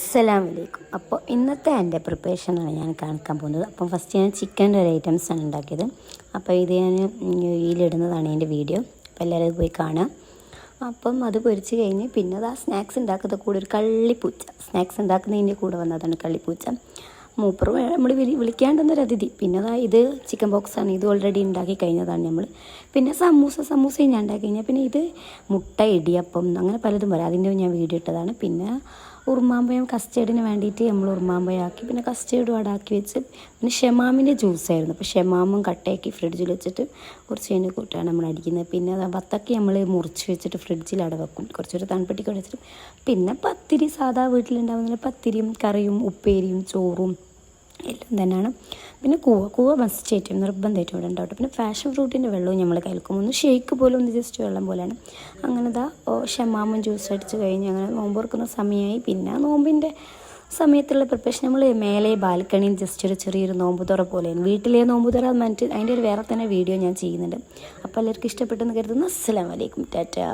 അസ്സലാമലൈക്കും. അപ്പോൾ ഇന്നത്തെ എൻ്റെ പ്രിപ്പറേഷനാണ് ഞാൻ കാണിക്കാൻ പോകുന്നത്. അപ്പം ഫസ്റ്റ് ഞാൻ ചിക്കൻ്റെ ഒരു ഐറ്റംസാണ് ഉണ്ടാക്കിയത്. അപ്പോൾ ഇത് ഞാൻ ഇതിലിടുന്നതാണ് എൻ്റെ വീഡിയോ. അപ്പോൾ എല്ലാവരും പോയി കാണാം. അപ്പം അത് പൊരിച്ച് കഴിഞ്ഞ് പിന്നെ അത് ആ സ്നാക്സ് ഉണ്ടാക്കുന്ന കൂടെ ഒരു കള്ളിപ്പൂച്ച, സ്നാക്സ് ഉണ്ടാക്കുന്നതിൻ്റെ കൂടെ വന്നതാണ് കള്ളിപ്പൂച്ച. മൂപ്പർ നമ്മൾ വിളിക്കാണ്ടെന്നൊരു അതിഥി. പിന്നെ അതാ ഇത് ചിക്കൻ ബോക്സാണ്, ഇത് ഓൾറെഡി ഉണ്ടാക്കി കഴിഞ്ഞതാണ് നമ്മൾ. പിന്നെ സമൂസയും ഞാൻ ഉണ്ടാക്കി കഴിഞ്ഞാൽ പിന്നെ ഇത് മുട്ട ഇടിയപ്പം അങ്ങനെ പലതും വരാം. അതിൻ്റെ ഞാൻ വീഡിയോ ഇട്ടതാണ്. പിന്നെ ഉറുമാമ്പഴം കസ്റ്റേർഡിന് വേണ്ടിയിട്ട് നമ്മൾ ഉറുമാമ്പഴം ആക്കി, പിന്നെ കസ്റ്റേർഡും അവിടെ ആക്കി വെച്ച്, പിന്നെ ഷെമാമിൻ്റെ ജ്യൂസായിരുന്നു. അപ്പോൾ ഷെമാമും കട്ടയാക്കി ഫ്രിഡ്ജിൽ വെച്ചിട്ട് കുറച്ച് കഴിഞ്ഞ് കൂട്ടാണ് നമ്മൾ അടിക്കുന്നത്. പിന്നെ വത്തക്ക നമ്മൾ മുറിച്ച് വെച്ചിട്ട് ഫ്രിഡ്ജിൽ അവിടെ വെക്കും, കുറച്ചൊരു തണുപ്പെട്ടിക്ക് വെച്ചിട്ട്. പിന്നെ പത്തിരി, സാധാ വീട്ടിലുണ്ടാകുന്ന പത്തിരിയും കറിയും ഉപ്പേരിയും ചോറും എല്ലാം തന്നെയാണ്. പിന്നെ കൂവ മസ്റ്റായിട്ടും നിർബന്ധമായിട്ടും ഇവിടെ ഉണ്ടാവട്ടെ. പിന്നെ പാഷൻ ഫ്രൂട്ടിൻ്റെ വെള്ളവും നമ്മൾ കലക്കും, ഒന്ന് ഷേക്ക് പോലെ ഒന്ന് ജസ്റ്റ് വെള്ളം പോലെയാണ്. അങ്ങനെ ഷമാമും ജ്യൂസ് അടിച്ച് കഴിഞ്ഞ് അങ്ങനെ നോമ്പ് തുറക്കുന്ന സമയമായി. പിന്നെ നോമ്പിൻ്റെ സമയത്തുള്ള പ്രിപ്പറേഷൻ നമ്മൾ മേലെ ബാൽക്കണിയിൽ ജസ്റ്റ് ഒരു ചെറിയൊരു നോമ്പ് തുറ പോലെയാണ്. വീട്ടിലെ നോമ്പ് തുറ അതിൻ്റെ ഒരു വേറെ തന്നെ വീഡിയോ ഞാൻ ചെയ്യുന്നുണ്ട്. അപ്പോൾ എല്ലാവർക്കും ഇഷ്ടപ്പെട്ടെന്ന് കരുതുന്നു. അസ്സലാമു അലൈക്കും, ടാറ്റാ.